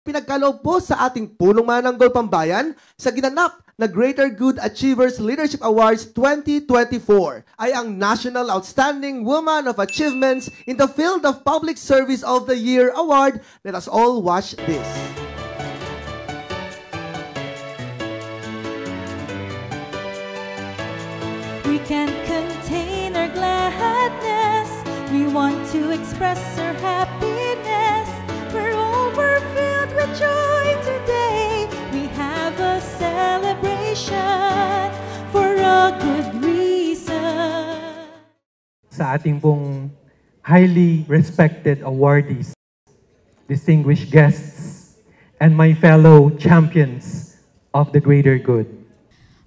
Pinagkaloob po sa ating punong mananggol pambayan sa ginanap na Greater Good Achievers Leadership Awards 2024 ay ang National Outstanding Woman of Achievements in the Field of Public Service of the Year Award. Let us all watch this. We can't contain our gladness. We want to express our happiness. We're overfilled with joy today. We have a celebration for a good reason. Sa ating pong highly respected awardees, distinguished guests, and my fellow champions of the greater good.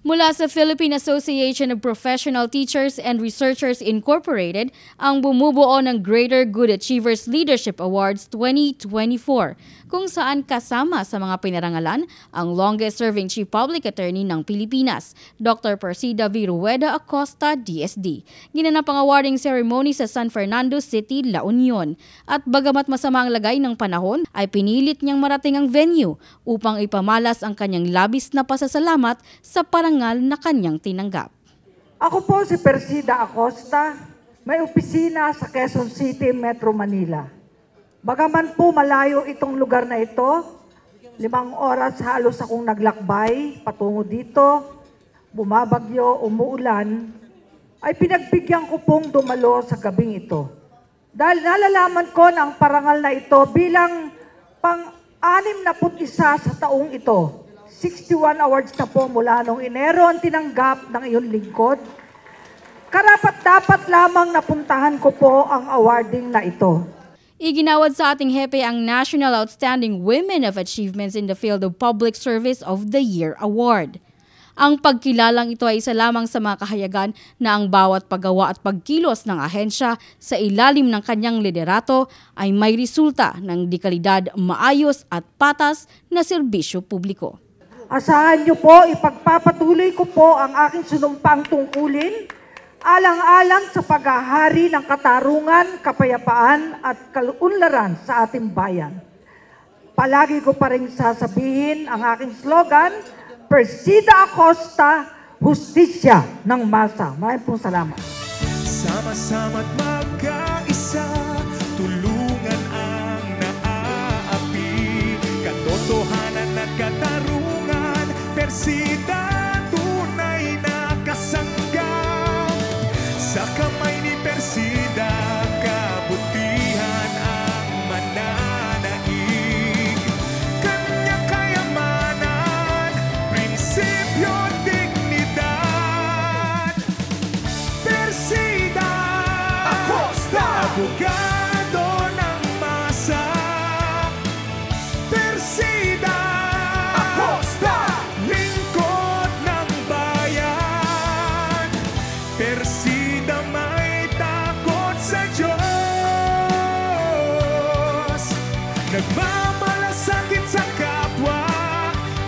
Mula sa Philippine Association of Professional Teachers and Researchers Incorporated, ang bumubuo ng Greater Good Achievers Leadership Awards 2024, kung saan kasama sa mga pinarangalan ang longest-serving Chief Public Attorney ng Pilipinas, Dr. Persida V. Rueda Acosta, DSD. Ginanap ang awarding ceremony sa San Fernando City, La Union. At bagamat masama ang lagay ng panahon, ay pinilit niyang marating ang venue upang ipamalas ang kanyang labis na pasasalamat sa parangal na kanyang tinanggap. Ako po si Persida Acosta, may opisina sa Quezon City, Metro Manila. Bagaman po malayo itong lugar na ito, 5 oras halos akong naglakbay patungo dito, bumabagyo, umuulan, ay pinagbigyan ko pong dumalo sa gabing ito. Dahil nalalaman ko na ang parangal na ito bilang pang-61 sa taong ito. 61 awards na po mula noong Enero ang tinanggap ng iyong lingkod. Karapat-dapat lamang napuntahan ko po ang awarding na ito. Iginawad sa ating hepe ang National Outstanding Women of Achievements in the Field of Public Service of the Year Award. Ang pagkilalang ito ay isa lamang sa mga kahayagan na ang bawat paggawa at pagkilos ng ahensya sa ilalim ng kanyang liderato ay may resulta ng dekalidad, maayos at patas na serbisyo publiko. Asahan niyo po, ipagpapatuloy ko po ang aking sinumpang tungkulin alang-alang sa paghahari ng katarungan, kapayapaan at kaunlaran sa ating bayan. Palagi ko pa rin sasabihin ang aking slogan, Persida Acosta, Hustisya ng Masa. Maraming pong salamat. Sama-sama't magkaisa, tulungan ang naaapi, katotohanan at katarungan, Persida tunay na kasanggap. Sa kamay ni Persida, kabutihan ang mananaig. Kanya kayamanan, prinsipyo, dignidad. Persida Acosta, abogado ng masa. Persida Acosta, lingkod ng bayan. Persida may takot sa Diyos, nagmamalasakit sa kapwa.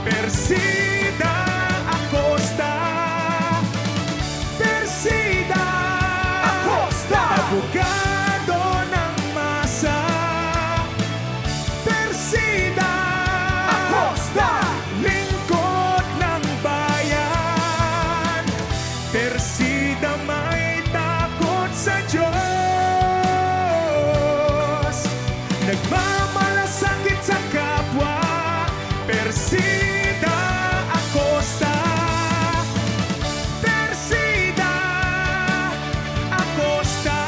Persida Acosta, Persida Acosta, abogado ng masa. Persida Acosta, lingkod ng bayan. Persida may takot sa Diyos, nagmamalasakit sa kapwa. Persida Acosta, Persida Acosta,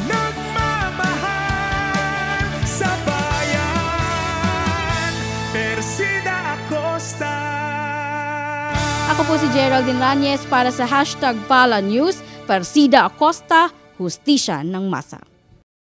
nagmamahal sa bayan. Persida Acosta. Ako po si Geraldine Ranyes para sa #Pala News, Persida Acosta, Hustisya ng Masa.